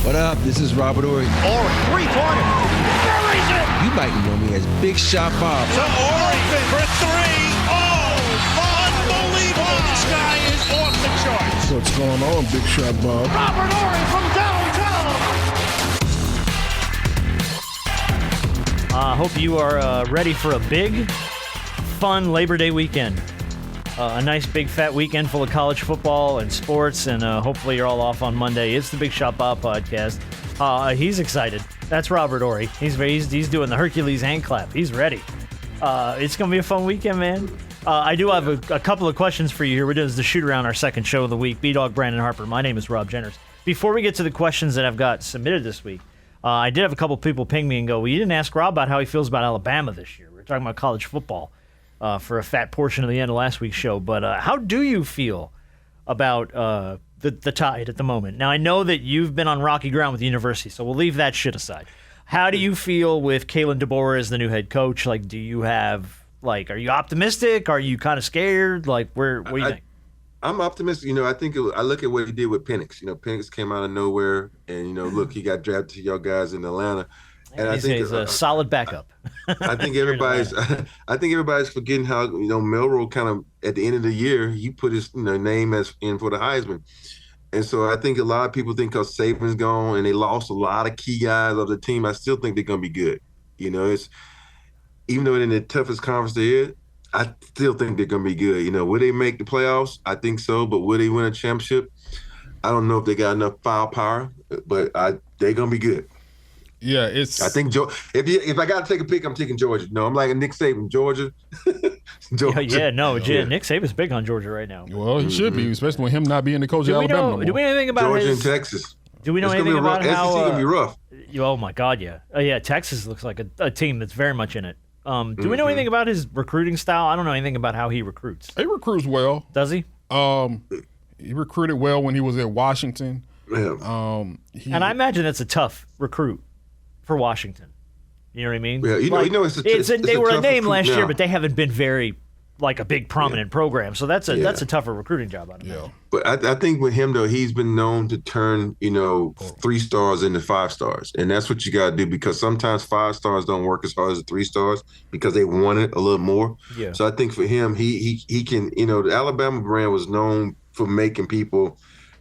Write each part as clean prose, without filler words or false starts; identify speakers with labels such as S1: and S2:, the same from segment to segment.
S1: What up? This is Robert Horry.
S2: Horry, three-pointer. Buries it.
S1: You might know me as Big Shot Bob.
S2: To Horry for three. Oh, unbelievable. This guy is off the charts.
S3: What's going on, Big Shot Bob?
S2: Robert Horry from downtown.
S4: I hope you are ready for a big, fun Labor Day weekend. A nice big fat weekend full of college football and sports, and hopefully you're all off on Monday. It's the Big Shot Bob podcast. He's excited. That's Robert Horry. He's doing the Hercules hand clap. He's ready. It's going to be a fun weekend, man. I do have a couple of questions for you here. We're doing the shoot around our second show of the week. B-Dog, Brandon Harper. My name is Rob Jenners. Before we get to the questions that I've got submitted this week, I did have a couple people ping me and go, well, you didn't ask Rob about how he feels about Alabama this year. We're talking about college football. For a fat portion of the end of last week's show. But how do you feel about the Tide at the moment? Now, I know that you've been on rocky ground with the university, so we'll leave that shit aside. How do you feel with Kalen DeBoer as the new head coach? Like, do you have, are you optimistic? Are you kind of scared? What do you think?
S5: I'm optimistic. I think I look at what he did with Penix. Penix came out of nowhere, and, look, he got drafted to y'all guys in Atlanta. And
S4: I think he's a solid backup.
S5: I think everybody's forgetting how Milroe kind of at the end of the year he put his name as in for the Heisman, and so I think a lot of people think because Saban's gone and they lost a lot of key guys of the team, I still think they're gonna be good. It's even though they're in the toughest conference there is, I still think they're gonna be good. Will they make the playoffs? I think so, but will they win a championship? I don't know if they got enough firepower, but they're gonna be good.
S3: Yeah,
S5: I think if I got to take a pick, I'm taking Georgia. No, I'm like a Nick Saban, Georgia.
S4: Yeah, Nick Saban's big on Georgia right now.
S3: Well, he should be, especially with him not being the coach of Alabama no more.
S4: Do we know anything about
S5: Georgia and Texas?
S4: Do we know anything about how?
S5: SEC gonna be rough.
S4: Oh my God, yeah. Yeah, Texas looks like a team that's very much in it. Do we know anything about his recruiting style? I don't know anything about how he recruits.
S3: He recruits well.
S4: Does he?
S3: He recruited well when he was at Washington.
S5: Yeah.
S4: And I imagine that's a tough recruit for Washington. You know what I mean?
S5: Yeah,
S4: they were a name last
S5: year,
S4: but they haven't been very a big prominent program. So that's a tougher recruiting job, I don't know.
S5: But I think with him though, he's been known to turn 3 stars into 5 stars, and that's what you got to do because sometimes 5 stars don't work as hard as the 3 stars because they want it a little more.
S4: Yeah.
S5: So I think for him, he can. The Alabama brand was known for making people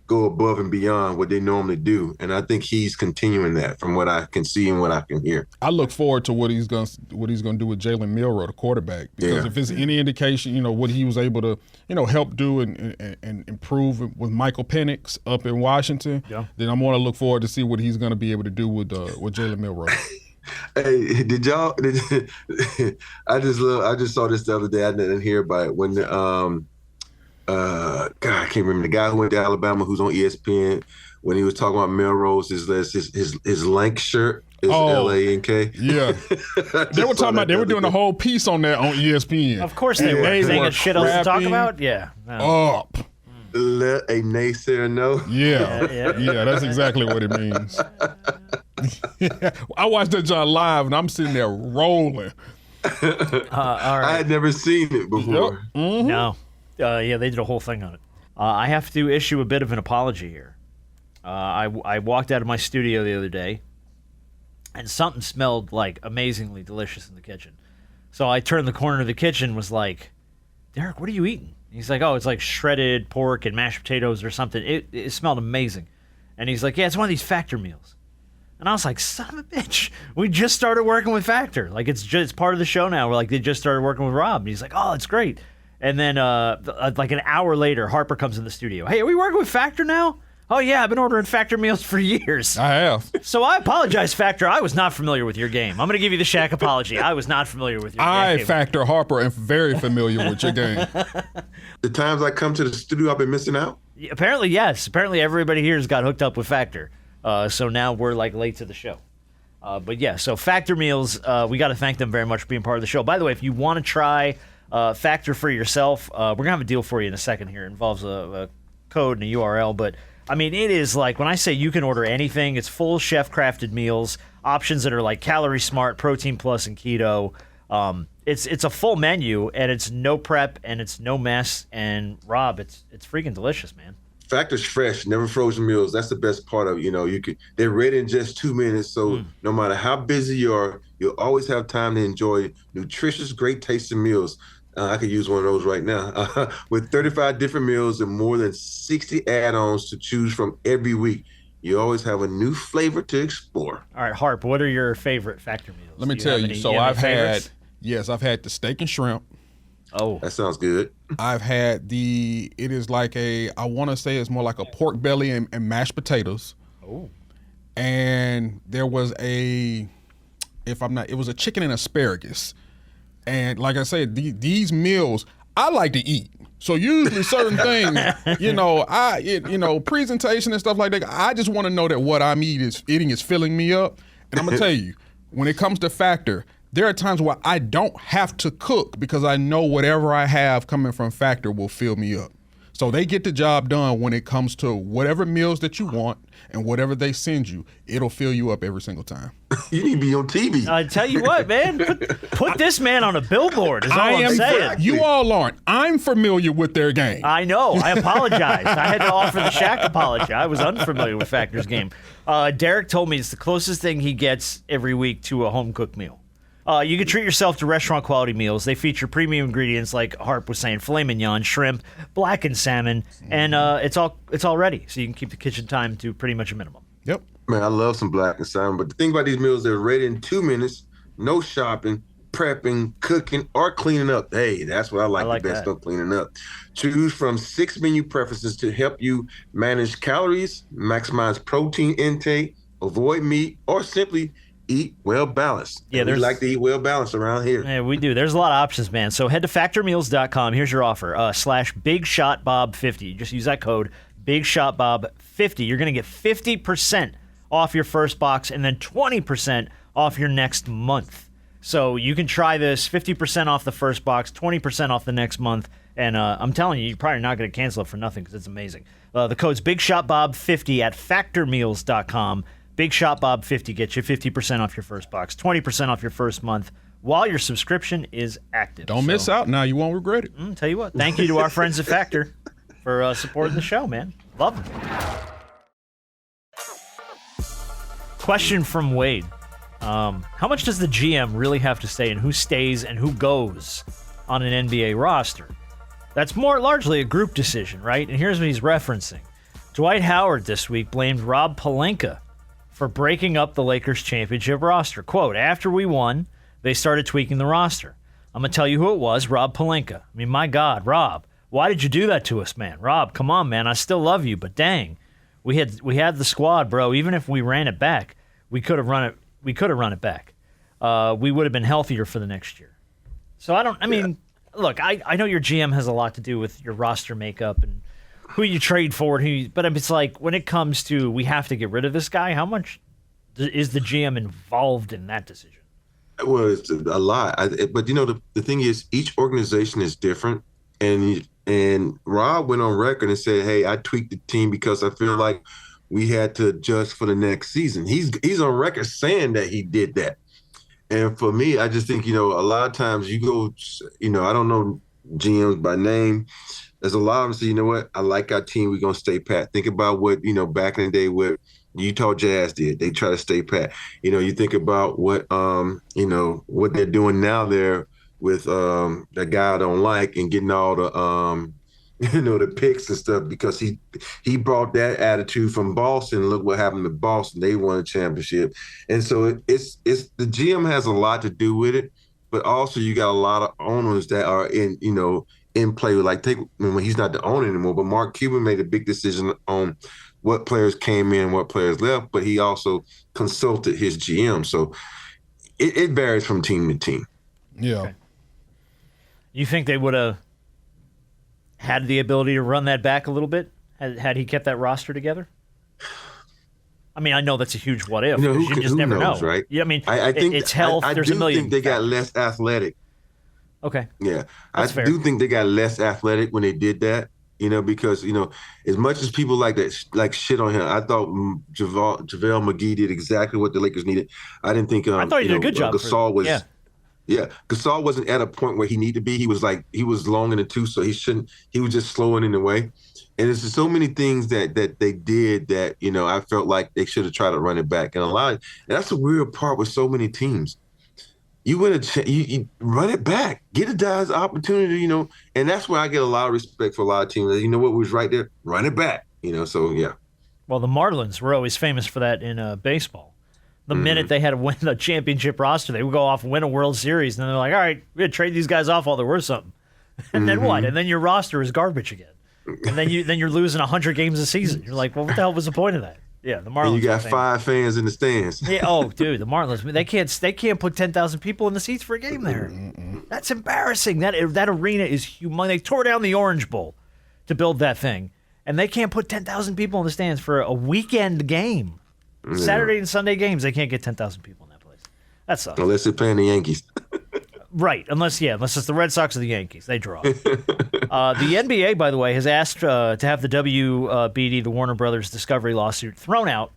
S5: go above and beyond what they normally do, and I think he's continuing that from what I can see and what I can hear.
S3: I look forward to what he's going to do with Jalen Milroe, the quarterback, because if it's any indication, what he was able to, help do and improve with Michael Penix up in Washington, then I'm going to look forward to see what he's going to be able to do with Jalen Milroe.
S5: Hey, I just saw this the other day. I didn't hear about it when God, I can't remember the guy who went to Alabama who's on ESPN when he was talking about Melrose, his Lank shirt is L-A-N-K.
S3: Yeah. They were doing a whole piece on that on ESPN.
S4: Of course they were. They got shit else to talk about? Yeah.
S3: Up.
S5: Let a naysayer know.
S3: Yeah, that's exactly what it means. I watched that John live and I'm sitting there rolling.
S4: All right.
S5: I had never seen it before.
S3: Yep. Mm-hmm.
S4: No. They did a whole thing on it. I have to issue a bit of an apology here. I walked out of my studio the other day, and something smelled amazingly delicious in the kitchen. So I turned the corner of the kitchen, was like, Derek, what are you eating? And he's like, oh, it's like shredded pork and mashed potatoes or something. It smelled amazing. And he's like, yeah, it's one of these Factor meals. And I was like, son of a bitch, we just started working with Factor. It's part of the show now. They just started working with Rob. And he's like, oh, it's great. And then an hour later, Harper comes in the studio. Hey, are we working with Factor now? Oh, yeah, I've been ordering Factor meals for years.
S3: I have.
S4: So I apologize, Factor. I was not familiar with your game. I'm going to give you the Shaq apology. I was not familiar with your game.
S3: Factor Harper, am very familiar with your game.
S5: The times I come to the studio, I've been missing out?
S4: Apparently, yes. Apparently, everybody here has got hooked up with Factor. So now we're late to the show. But yeah, so Factor meals, we got to thank them very much for being part of the show. By the way, if you want to try Factor for yourself, we're going to have a deal for you in a second here. It involves a code and a URL, but I mean, it is when I say you can order anything, it's full chef-crafted meals, options that are calorie smart, protein plus, and keto. It's a full menu, and it's no prep, and it's no mess. And Rob, it's freaking delicious, man.
S5: Factor's fresh, never frozen meals. That's the best part of it. They're ready in just 2 minutes. So no matter how busy you are, you'll always have time to enjoy nutritious, great tasting meals. I could use one of those right now. With 35 different meals and more than 60 add-ons to choose from every week, you always have a new flavor to explore.
S4: All right, Harp, what are your favorite Factor meals?
S3: Let me tell you. So I've had the steak and shrimp.
S4: Oh,
S5: that sounds good.
S3: I've had it is like I want to say it's more like a pork belly and mashed potatoes.
S4: Oh.
S3: And there was it was a chicken and asparagus. And like I said, these meals, I like to eat. So usually certain things, presentation and stuff like that, I just want to know that what I'm eating is filling me up. And I'm going to tell you, when it comes to Factor, there are times where I don't have to cook because I know whatever I have coming from Factor will fill me up. So they get the job done when it comes to whatever meals that you want and whatever they send you, it'll fill you up every single time.
S5: You need to be on TV.
S4: I tell you what, man, put this man on a billboard is all I'm saying.
S5: Exactly.
S3: You all aren't. I'm familiar with their game.
S4: I know. I apologize. I had to offer the Shaq apology. I was unfamiliar with Factor's game. Derek told me it's the closest thing he gets every week to a home-cooked meal. You can treat yourself to restaurant-quality meals. They feature premium ingredients like Harp was saying, filet mignon, shrimp, blackened salmon, and it's all ready. So you can keep the kitchen time to pretty much a minimum.
S3: Yep.
S5: Man, I love some blackened salmon. But the thing about these meals, they're ready in 2 minutes, no shopping, prepping, cooking, or cleaning up. Hey, that's what I like the best of cleaning up. Choose from 6 menu preferences to help you manage calories, maximize protein intake, avoid meat, or simply eat well balanced. Yeah, we like to eat well balanced around here.
S4: Yeah, we do. There's a lot of options, man. So head to factormeals.com. Here's your offer, /BigShotBob50. You just use that code, BigShotBob50. You're going to get 50% off your first box and then 20% off your next month. So you can try this, 50% off the first box, 20% off the next month. And I'm telling you, you're probably not going to cancel it for nothing because it's amazing. The code's BigShotBob50 at factormeals.com. BigShotBob50 gets you 50% off your first box, 20% off your first month while your subscription is active.
S3: Don't miss out now. You won't regret it.
S4: Tell you what, thank you to our friends at Factor for supporting the show, man. Love them. Question from Wade. How much does the GM really have to say in who stays and who goes on an NBA roster? That's more largely a group decision, right? And here's what he's referencing. Dwight Howard this week blamed Rob Pelinka for breaking up the Lakers championship roster. Quote, after we won, they started tweaking the roster. I'm going to tell you who it was, Rob Pelinka. I mean, my God, Rob, why did you do that to us, man? Rob, come on, man. I still love you, but dang. We had the squad, bro. Even if we ran it back, we could have run it back. We would have been healthier for the next year. So look, I know your GM has a lot to do with your roster makeup and who you trade for, but it's like when it comes to we have to get rid of this guy, how much is the GM involved in that decision?
S5: Well, it's a lot. But the thing is, each organization is different, and Rob went on record and said, "Hey, I tweaked the team because I feel like we had to adjust for the next season." He's on record saying that he did that. And for me, I just think a lot of times you go, I don't know GMs by name. There's a lot of them say, you know what, I like our team. We're going to stay pat. Think about what, back in the day, what Utah Jazz did. They try to stay pat. You think about what, what they're doing now there with that guy I don't like and getting all the, the picks and stuff because he brought that attitude from Boston. Look what happened to Boston. They won a championship. And so it's the GM has a lot to do with it, but also you got a lot of owners that are in play. Like when he's not the owner anymore, but Mark Cuban made a big decision on what players came in, what players left, but he also consulted his GM. So it varies from team to team.
S3: Yeah.
S4: Okay. You think they would have had the ability to run that back a little bit had he kept that roster together? I mean, I know that's a huge what if. You just never know,
S5: right?
S4: Yeah, I mean,
S5: I think
S4: it's health.
S5: I
S4: There's a million.
S5: I think they got less athletic.
S4: Okay.
S5: Yeah,
S4: that's fair.
S5: Do think they got less athletic when they did that. Because as much as people like shit on him, I thought JaVale McGee did exactly what the Lakers needed. I didn't think.
S4: I thought he did a good job.
S5: Gasol was. Yeah, Gasol wasn't at a point where he needed to be. He was long in the tooth, so he was just slowing in the way. And there's just so many things that they did that, I felt like they should have tried to run it back. And that's the weird part with so many teams. You win you run it back, get the guys opportunity, and that's where I get a lot of respect for a lot of teams. You know what was right there? Run it back, so yeah.
S4: Well, the Marlins were always famous for that in baseball. The minute they had to win the championship roster, they would go off and win a World Series, and then they're like, all right, we're going to trade these guys off while they're worth something. And then what? And then your roster is garbage again. And then you're losing 100 games a season. You're like, well, what the hell was the point of that? Yeah, the Marlins.
S5: And you got 5 fans in the stands.
S4: Yeah, oh, dude, the Marlins. They can't put 10,000 people in the seats for a game there. That's embarrassing. That arena is humongous. They tore down the Orange Bowl to build that thing, and they can't put 10,000 people in the stands for a weekend game. Yeah. Saturday and Sunday games, they can't get 10,000 people in that place. That sucks.
S5: Unless they're playing the Yankees.
S4: Right, unless it's the Red Sox or the Yankees. They draw. The NBA, by the way, has asked to have the WBD, the Warner Brothers Discovery lawsuit, thrown out.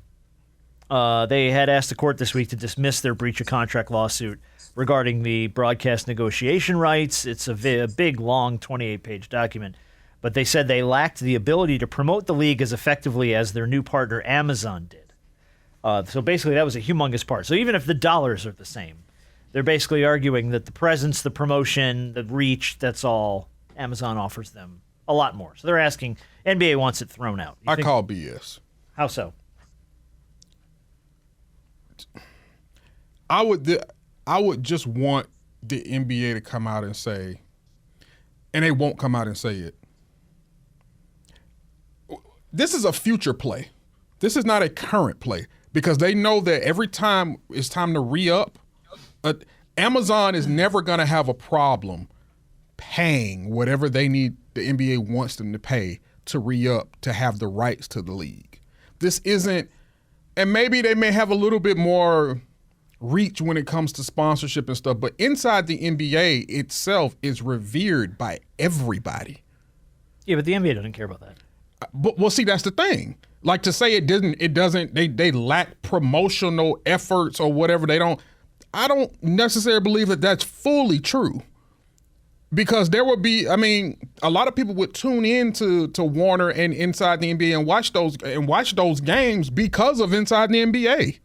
S4: They had asked the court this week to dismiss their breach of contract lawsuit regarding the broadcast negotiation rights. It's a big, long 28-page document. But they said they lacked the ability to promote the league as effectively as their new partner Amazon did. So basically, that was a humongous part. So even if the dollars are the same, they're basically arguing that the presence, the promotion, the reach, that's all Amazon offers them a lot more. So they're asking, NBA wants it thrown out.
S3: I call BS.
S4: How so?
S3: I would just want the NBA to come out and say, and they won't come out and say it. This is a future play. This is not a current play because they know that every time it's time to re-up, Amazon is never going to have a problem paying whatever they need, the NBA wants them to pay to re-up to have the rights to the league. This isn't, and maybe they may have a little bit more reach when it comes to sponsorship and stuff, but inside the NBA itself is revered by everybody.
S4: Yeah, but the NBA doesn't care about that.
S3: But well, see, that's the thing. Like to say it doesn't. They lack promotional efforts or whatever. I don't necessarily believe that that's fully true, because there would be. I mean, a lot of people would tune in to Warner and Inside the NBA and watch those games because of Inside the NBA.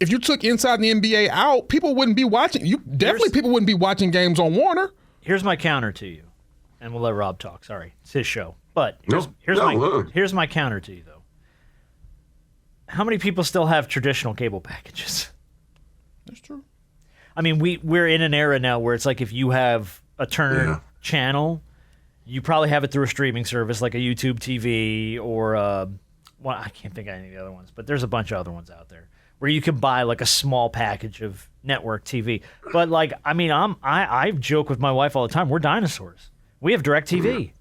S3: If you took Inside the NBA out, people wouldn't be watching. People wouldn't be watching games on Warner.
S4: Here's my counter to you, and we'll let Rob talk. Sorry, it's his show. But here's my counter to you, though. How many people still have traditional cable packages?
S3: That's true.
S4: I mean, we're in an era now where it's like if you have a Turner channel, you probably have it through a streaming service like a YouTube TV or I can't think of any of the other ones, but there's a bunch of other ones out there where you can buy like a small package of network TV. But like, I mean, I joke with my wife all the time. We're dinosaurs. We have DirecTV.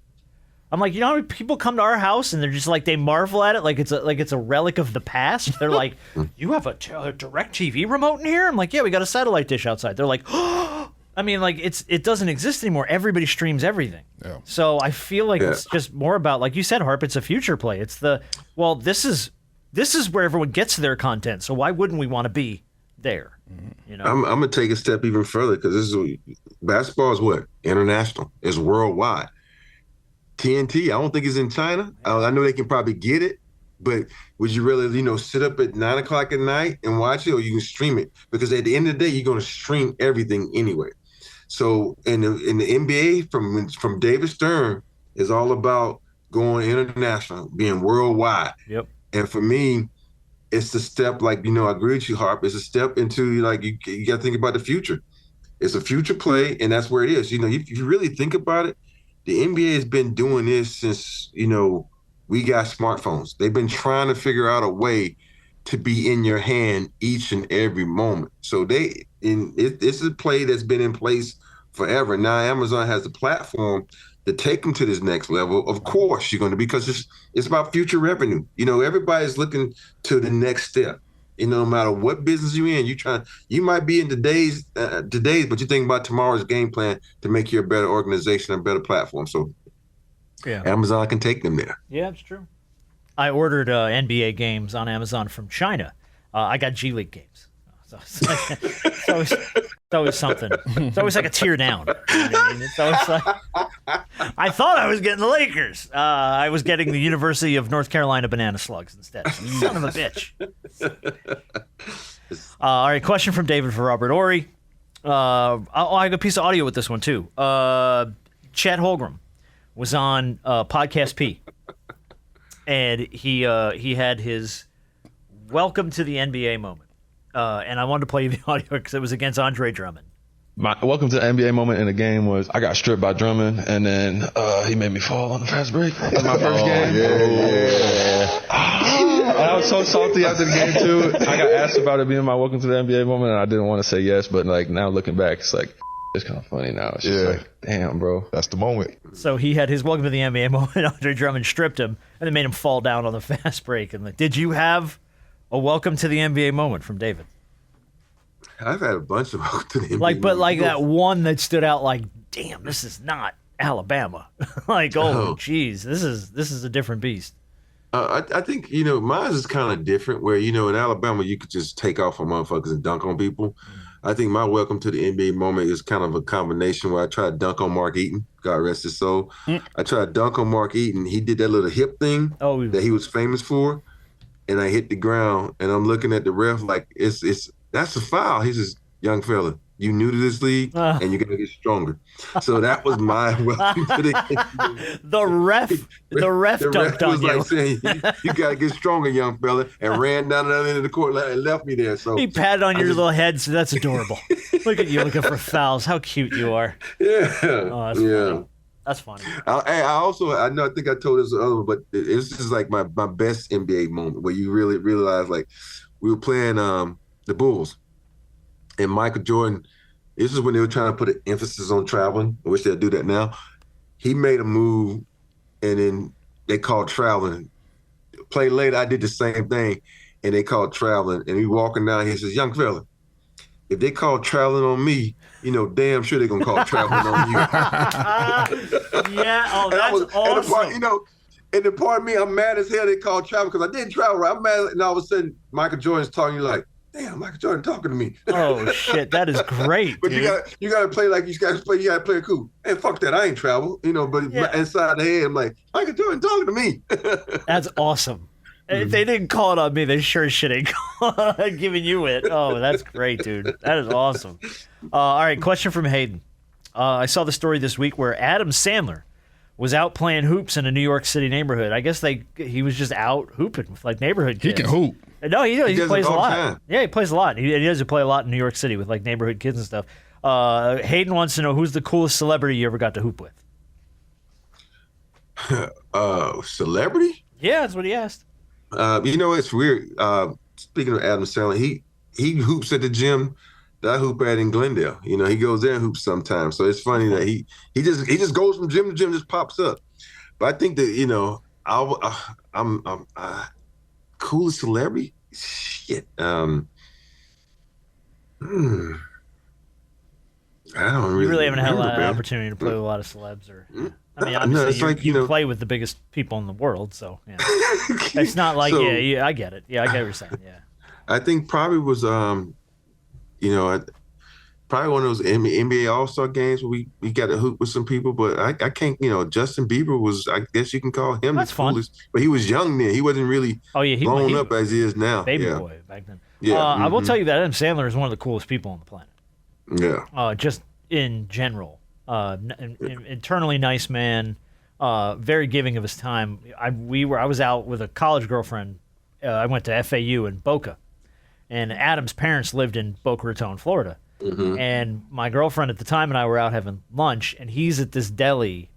S4: I'm like, you know how many people come to our house and they're just like, they marvel at it like it's a relic of the past. They're like, you have a DirecTV remote in here? I'm like, yeah, we got a satellite dish outside. They're like, oh. I mean, like it doesn't exist anymore. Everybody streams everything. Yeah. So I feel like it's just more about, like you said, Harp, it's a future play. It's this is where everyone gets their content. So why wouldn't we want to be there? You know,
S5: I'm gonna take a step even further because basketball is what? International. It's worldwide. TNT, I don't think it's in China. I know they can probably get it, but would you really, sit up at 9 o'clock at night and watch it, or you can stream it? Because at the end of the day, you're going to stream everything anyway. So in the NBA, from David Stern, is all about going international, being worldwide.
S4: Yep.
S5: And for me, it's a step, I agree with you, Harp. It's a step into, you got to think about the future. It's a future play, and that's where it is. If you really think about it, the NBA has been doing this since, we got smartphones. They've been trying to figure out a way to be in your hand each and every moment. So this is a play that's been in place forever. Now Amazon has a platform to take them to this next level. Of course you're going to, because it's about future revenue. Everybody's looking to the next step. No matter what business you're in, you might be in today's, but you think about tomorrow's game plan to make you a better organization and a better platform. So yeah, Amazon can take them there.
S4: Yeah, it's true. I ordered NBA games on Amazon from China. I got G League games. So It's always something. It's always like a tear down. You know what I mean? It's always like, I thought I was getting the Lakers. I was getting the University of North Carolina Banana Slugs instead. Son of a bitch. All right, question from David for Robert Horry. I have a piece of audio with this one, too. Chet Holmgren was on Podcast P, and he had his welcome to the NBA moment. And I wanted to play you the audio because it was against Andre Drummond.
S6: My welcome to the NBA moment in the game was I got stripped by Drummond, and then he made me fall on the fast break. That was my first game. And I was so salty after the game, too. I got asked about it being my welcome to the NBA moment, and I didn't want to say yes. But, like, now looking back, it's like, it's kind of funny now. It's just like, damn, bro.
S7: That's the moment.
S4: So he had his welcome to the NBA moment. Andre Drummond stripped him and then made him fall down on the fast break. And like, did you have a welcome to the NBA moment from David?
S5: I've had a bunch of welcome to the NBA
S4: Like, but
S5: moments.
S4: like that one that stood out. Like, damn, this is not Alabama. Like, oh, geez, this is a different beast.
S5: I think, mine is kind of different where, in Alabama, you could just take off on motherfuckers and dunk on people. I think my welcome to the NBA moment is kind of a combination where I tried to dunk on Mark Eaton. God rest his soul. I tried to dunk on Mark Eaton. He did that little hip thing that he was famous for. And I hit the ground and I'm looking at the ref like, that's a foul. He says, young fella, you new to this league and you're going to get stronger. So that was my welcome to the
S4: The ref dunked on
S5: was
S4: you.
S5: like saying, you got to get stronger, young fella, and ran down the other end of the court and left me there. So
S4: He patted on your little head, so that's adorable. Look at you looking for fouls. How cute you are.
S5: Yeah.
S4: Oh, that's funny. That's funny.
S5: I think I told this other, but it's just like my best NBA moment where you really realize, like, we were playing the Bulls, and Michael Jordan. This is when they were trying to put an emphasis on traveling. I wish they'd do that now. He made a move, and then they called traveling. Play later, I did the same thing, and they called traveling. And he walking down here, he says, "Young fella, if they call traveling on me, damn sure they're gonna call traveling on you."
S4: Yeah. Oh, that's awesome.
S5: And the part of me, I'm mad as hell they called travel because I didn't travel right. I'm mad, and all of a sudden Michael Jordan's talking. You're like, damn, Michael Jordan talking to me.
S4: Oh shit, that is great.
S5: But
S4: dude.
S5: you gotta play like you gotta play it cool. Hey, fuck that, I ain't travel. But inside the head, I'm like, Michael Jordan talking to me.
S4: That's awesome. If they didn't call it on me, they sure shit ain't giving you it. Oh, that's great, dude. That is awesome. All right, question from Hayden. I saw the story this week where Adam Sandler was out playing hoops in a New York City neighborhood. I guess he was just out hooping with like neighborhood kids.
S3: He can hoop.
S4: No, he
S5: does
S4: plays
S5: it
S4: a
S5: all the
S4: lot.
S5: time.
S4: Yeah, he plays a lot. He does play a lot in New York City with like neighborhood kids and stuff. Hayden wants to know who's the coolest celebrity you ever got to hoop with.
S5: Celebrity?
S4: Yeah, that's what he asked.
S5: It's weird. Speaking of Adam Sandler, he hoops at the gym that I hoop at in Glendale. He goes there and hoops sometimes. So it's funny that he just goes from gym to gym, just pops up. But I think that I'm coolest celebrity. Shit. I don't really.
S4: You really haven't had a lot of
S5: man.
S4: opportunity to play with a lot of celebs, or. I mean,
S5: No,
S4: obviously,
S5: it's like,
S4: you play with the biggest people in the world, so yeah. It's not like,
S5: So-
S4: I get it. Yeah, I get what you're saying. Yeah.
S5: I think probably was, probably one of those NBA All-Star games where we got to hoop with some people, but I can't, Justin Bieber was, I guess you can call him
S4: That's
S5: the
S4: fun.
S5: coolest, but he was young then. He wasn't really blown up as he is now.
S4: Baby
S5: yeah.
S4: boy back then.
S5: Yeah,
S4: I will tell you that Adam Sandler is one of the coolest people on the planet.
S5: Yeah.
S4: Just in general. Internally nice man, very giving of his time. I was out with a college girlfriend. I went to FAU in Boca, and Adam's parents lived in Boca Raton, Florida.
S5: Mm-hmm.
S4: And my girlfriend at the time and I were out having lunch, and he's at this deli.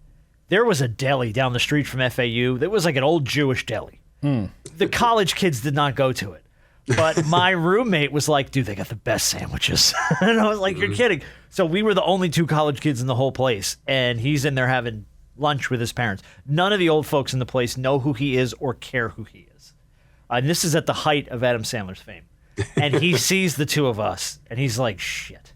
S4: There was a deli down the street from FAU that was like an old Jewish deli. The college kids did not go to it. But my roommate was like, dude, they got the best sandwiches. And I was like, you're kidding. So we were the only two college kids in the whole place. And he's in there having lunch with his parents. None of the old folks in the place know who he is or care who he is. And this is at the height of Adam Sandler's fame. And he sees the two of us, and he's like, shit.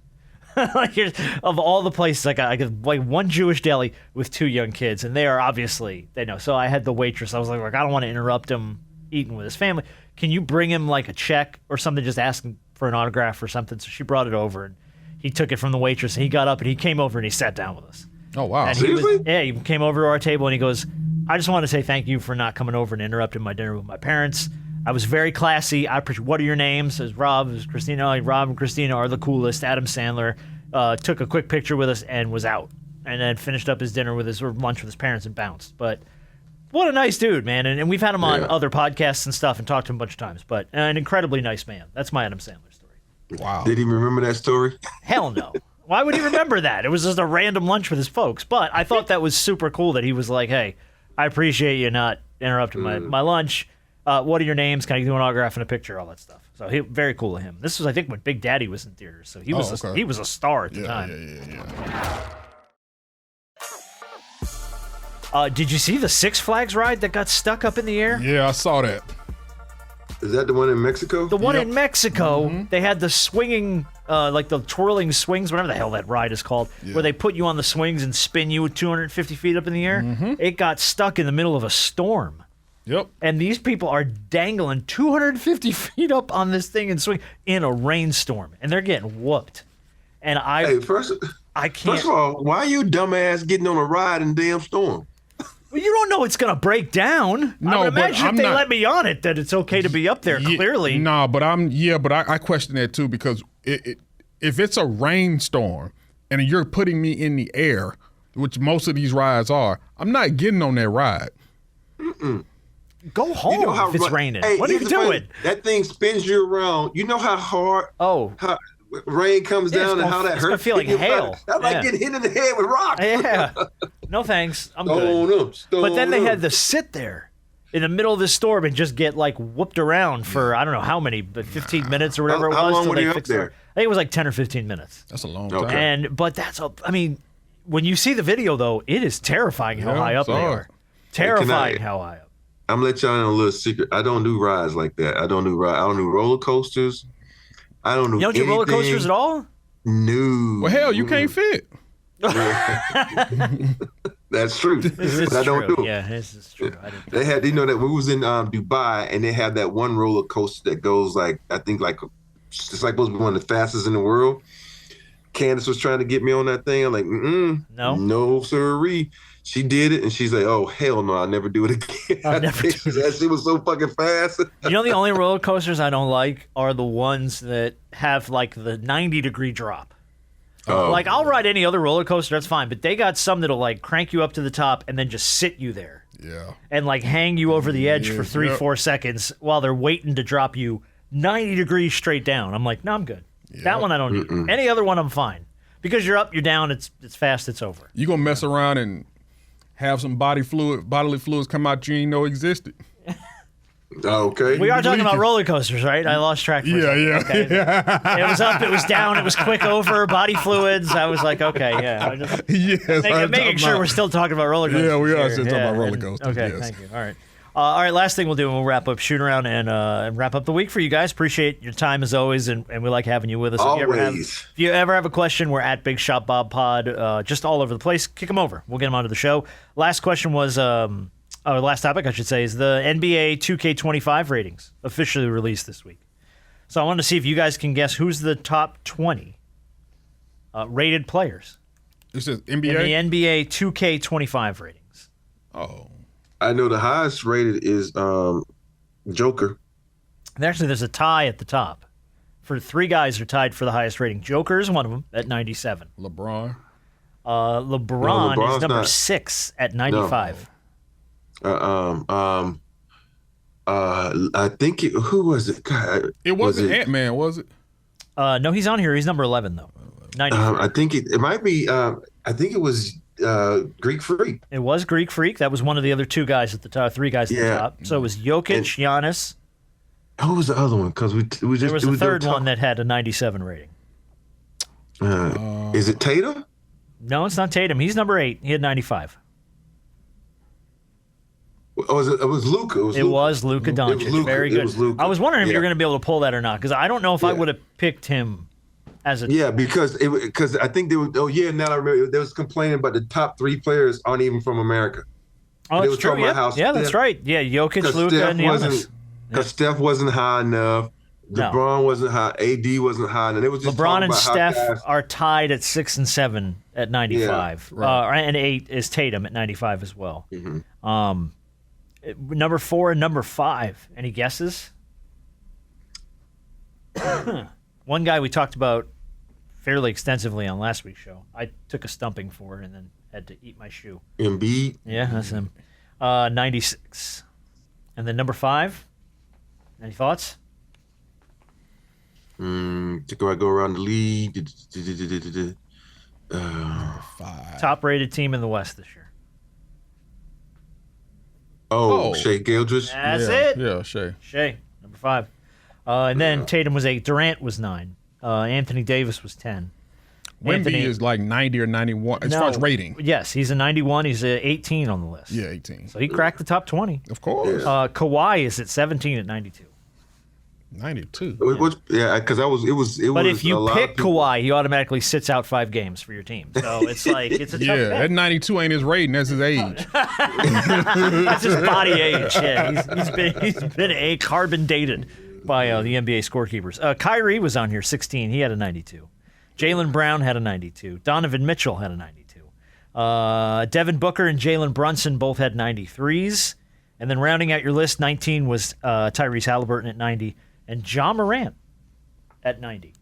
S4: Like, of all the places, I got like one Jewish deli with two young kids. And they are obviously, they know. So I had the waitress. I was like, I don't want to interrupt him eating with his family. Can you bring him like a check or something, just ask him for an autograph or something? So she brought it over, and he took it from the waitress, and he got up and he came over and he sat down with us.
S3: Oh, wow.
S4: And
S5: Seriously?
S4: he came over to our table and he goes, I just want to say thank you for not coming over and interrupting my dinner with my parents. I was very classy. I appreciate. What are your names? It was Rob. It was Christina. Like, Rob and Christina are the coolest. Adam Sandler took a quick picture with us and was out, and then finished up his dinner with his or lunch with his parents and bounced. But what a nice dude, man. And we've had him on other podcasts and stuff and talked to him a bunch of times. But an incredibly nice man. That's my Adam Sandler story.
S3: Wow.
S5: Did he remember that story?
S4: Hell no. Why would he remember that? It was just a random lunch with his folks. But I thought that was super cool that he was like, hey, I appreciate you not interrupting my lunch. What are your names? Can I do an autograph and a picture? All that stuff. So very cool of him. This was, I think, when Big Daddy was in theaters. So he was he was a star at the time.
S3: Yeah.
S4: Did you see the Six Flags ride that got stuck up in the air?
S3: Yeah, I saw that.
S5: Is that the one in Mexico?
S4: The one in Mexico, they had the swinging, like the twirling swings, whatever the hell that ride is called, where they put you on the swings and spin you 250 feet up in the air. It got stuck in the middle of a storm.
S3: Yep.
S4: And these people are dangling 250 feet up on this thing and swing in a rainstorm, and they're getting whooped. And I can't.
S5: First of all, why are you dumbass getting on a ride in damn storm?
S4: Well, you don't know it's going to break down.
S3: No,
S4: I would
S3: but
S4: imagine if they let me on it, that it's okay to be up there, clearly.
S3: No, but I question that too, because if it's a rainstorm and you're putting me in the air, which most of these rides are, I'm not getting on that ride.
S4: Go home if it's raining.
S5: Hey,
S4: what are you doing?
S5: That thing spins you around. You know how hard how rain comes down and how that hurts?
S4: It's going to feel like hail.
S5: That's like getting hit in the head with rocks.
S4: Yeah. No thanks. I'm good. But then they had to sit there in the middle of this storm and just get like whooped around for I don't know how many, but 15 minutes or whatever it was.
S5: How long were they up there?
S4: I think it was like 10 or 15 minutes.
S3: That's a long time.
S4: But I mean, when you see the video though, it is terrifying how high up they are. Terrifying how high up.
S5: I'm gonna let y'all in a little secret. I don't do rides like that. I don't do roller coasters. I don't do.
S4: You don't do roller coasters at all?
S5: No.
S3: Well, hell, you can't fit.
S5: That's true. But I don't do it.
S4: Yeah, this is true.
S5: They had, that we was in Dubai, and they had that one roller coaster that goes like, I think like it's like supposed to be one of the fastest in the world. Candace was trying to get me on that thing. I'm like, no, sirree. She did it, and she's like, "Oh hell no, I'll never do it again."
S4: I'll never do it.
S5: That shit was so fucking fast.
S4: You know, the only roller coasters I don't like are the ones that have like the 90-degree drop. Like I'll ride any other roller coaster, that's fine, but they got some that'll like crank you up to the top and then just sit you there.
S3: Yeah. And
S4: like hang you over the edge for 3-4 seconds while they're waiting to drop you 90 degrees straight down. I'm like, no, I'm good. Yep. That one I don't need. Any other one I'm fine. Because you're up, you're down, it's fast, it's over.
S3: You gonna mess around and have some bodily fluids come out you ain't know existed.
S5: Okay.
S4: We are talking about roller coasters, right? I lost track. Okay. It was up, it was down, it was quick over, body fluids. I was like, okay, yeah. Making sure we're still talking about roller coasters.
S3: Yeah, we are still talking about roller coasters.
S4: Okay, thank you. All right, last thing we'll do, and we'll wrap up shoot around and wrap up the week for you guys. Appreciate your time as always, and we like having you with us.
S5: Always.
S4: If you ever have a question, we're at Big Shot Bob Pod, just all over the place. Kick them over. We'll get them onto the show. Last question was, last topic I should say, is the NBA 2K25 ratings officially released this week. So I wanted to see if you guys can guess who's the top 20 rated players.
S3: This is NBA?
S4: In the NBA 2K25 ratings.
S3: Oh.
S5: I know the highest rated is Joker.
S4: And actually, there's a tie at the top. For 3 guys are tied for the highest rating. Joker is one of them at 97.
S3: LeBron.
S4: LeBron is number 6 at 95.
S5: I think who was it? God,
S3: it wasn't Ant-Man, was it?
S4: No, he's on here. He's number 11 though. 94.
S5: I think it might be. I think it was Greek Freak.
S4: It was Greek Freak. That was one of the other 2 guys at the top, 3 guys at the top. So it was Jokic, Giannis.
S5: Who was the other one? Because we just
S4: there was a third one that had a 97 rating.
S5: Is it Tatum?
S4: No, it's not Tatum. He's number 8. He had 95.
S5: Oh, it was Luka.
S4: It was Luka Doncic. Very good. I was wondering if you were going to be able to pull that or not, because I don't know if I would have picked him as a.
S5: Yeah, because I think they were. Oh yeah, now I remember. They was complaining about the top 3 players aren't even from America.
S4: Oh, that's true. Yeah, that's right. Yeah, Jokic, Luka, and Giannis.
S5: Because Steph wasn't high enough. LeBron wasn't hot. AD wasn't hot. And it was just
S4: LeBron and
S5: about how
S4: Steph
S5: guys-
S4: are tied at 6 and 7 at 95.
S5: Yeah,
S3: right.
S4: And 8 is Tatum at 95 as well.
S5: Mm-hmm.
S4: Number 4 and number 5. Any guesses? One guy we talked about fairly extensively on last week's show. I took a stumping for and then had to eat my shoe.
S5: Embiid.
S4: Yeah, that's him. 96. And then number 5. Any thoughts?
S5: To go around the league.
S4: Top rated team in the West this year.
S3: Oh.
S5: Shea Gildress.
S4: That's
S3: yeah,
S4: it.
S3: Yeah, Shay.
S4: Shea, number 5. And then Tatum was 8. Durant was 9. Anthony Davis was 10.
S3: Wemby is like 90 or 91 as far as rating.
S4: Yes, he's a 91. He's a 18 on the list.
S3: Yeah, 18.
S4: So he cracked the top 20.
S3: Of course.
S4: Kawhi is at 17 at 92.
S3: 92.
S5: Yeah, because it was.
S4: But
S5: was
S4: if
S5: a
S4: you
S5: lot
S4: pick
S5: of people-
S4: Kawhi, he automatically sits out 5 games for your team. So it's like it's a tough
S3: Yeah,
S4: bet.
S3: that 92 ain't his rating. That's his age.
S4: That's his body age. Yeah, he's been carbon dated by the NBA scorekeepers. Kyrie was on here, 16. He had a 92. Jaylen Brown had a 92. Donovan Mitchell had a 92. Devin Booker and Jalen Brunson both had 93s. And then rounding out your list, 19 was Tyrese Halliburton at 90 and Ja Morant at 90.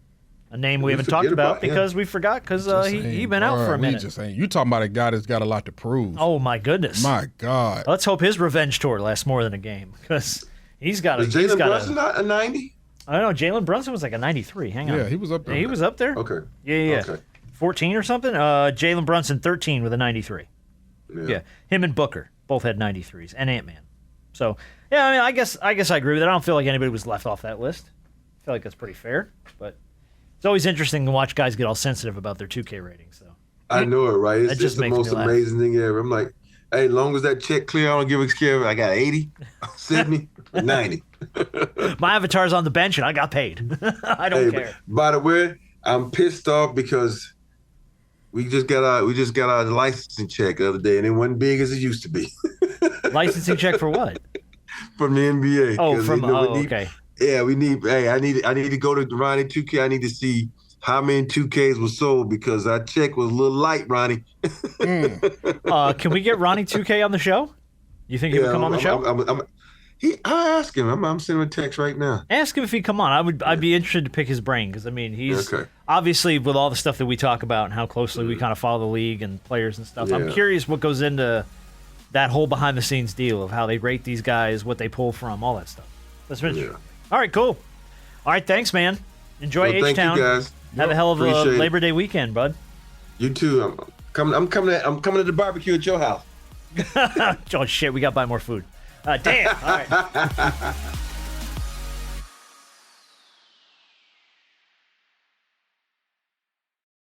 S4: A name we haven't talked
S5: forget
S4: about
S5: about him.
S4: because we forgot because he been out for a minute.
S3: You talking about a guy that's got a lot to prove.
S4: Oh, my goodness.
S3: My God.
S4: Let's hope his revenge tour lasts more than a game because he's got a.
S5: Was
S4: he's
S5: Jalen
S4: got
S5: Brunson not a 90?
S4: I don't know. Jalen Brunson was like a 93. Hang on.
S3: Yeah, he was up there.
S4: He was up there?
S5: Okay.
S4: Yeah.
S5: Okay.
S4: 14 or something? Jalen Brunson, 13 with a 93. Yeah. Him and Booker both had 93s, and Ant-Man. So, yeah, I mean, I guess I agree with that. I don't feel like anybody was left off that list. I feel like that's pretty fair, but it's always interesting to watch guys get all sensitive about their 2K ratings. So
S5: I know it, right?
S4: That
S5: It's
S4: just
S5: just the
S4: makes
S5: most
S4: me laugh.
S5: amazing thing ever. I'm like, hey, as long as that check clear, I don't give a care. I got 80, 70, 90.
S4: my avatar's on the bench, and I got paid. I don't care.
S5: By the way, I'm pissed off because we just got our licensing check the other day, and it wasn't big as it used to be
S4: Licensing check for what?
S5: from the NBA.
S4: Oh,
S5: 'Cause,
S4: from
S5: we need-
S4: okay.
S5: Yeah, we need. Hey, I need to go to Ronnie 2K. I need to see how many 2Ks were sold because our check was a little light, Ronnie.
S4: Can we get Ronnie 2K on the show? You think he would come on the show?
S5: I asked him. I'm sending him a text right now.
S4: Ask him if he'd come on. I'd be interested to pick his brain because I mean he's
S5: Okay.
S4: obviously with all the stuff that we talk about and how closely we kind of follow the league and players and stuff. I'm
S5: Yeah.
S4: curious what goes into that whole behind the scenes deal of how they rate these guys, what they pull from, all that stuff. That's interesting. All right, cool. All right, thanks, man. Enjoy
S5: Well, thank
S4: H-Town.
S5: you guys.
S4: Have a hell of a
S5: Appreciate it.
S4: Labor Day weekend, bud.
S5: You too. I'm coming to the barbecue at your house.
S4: Oh shit, we got to buy more food. Damn. All right.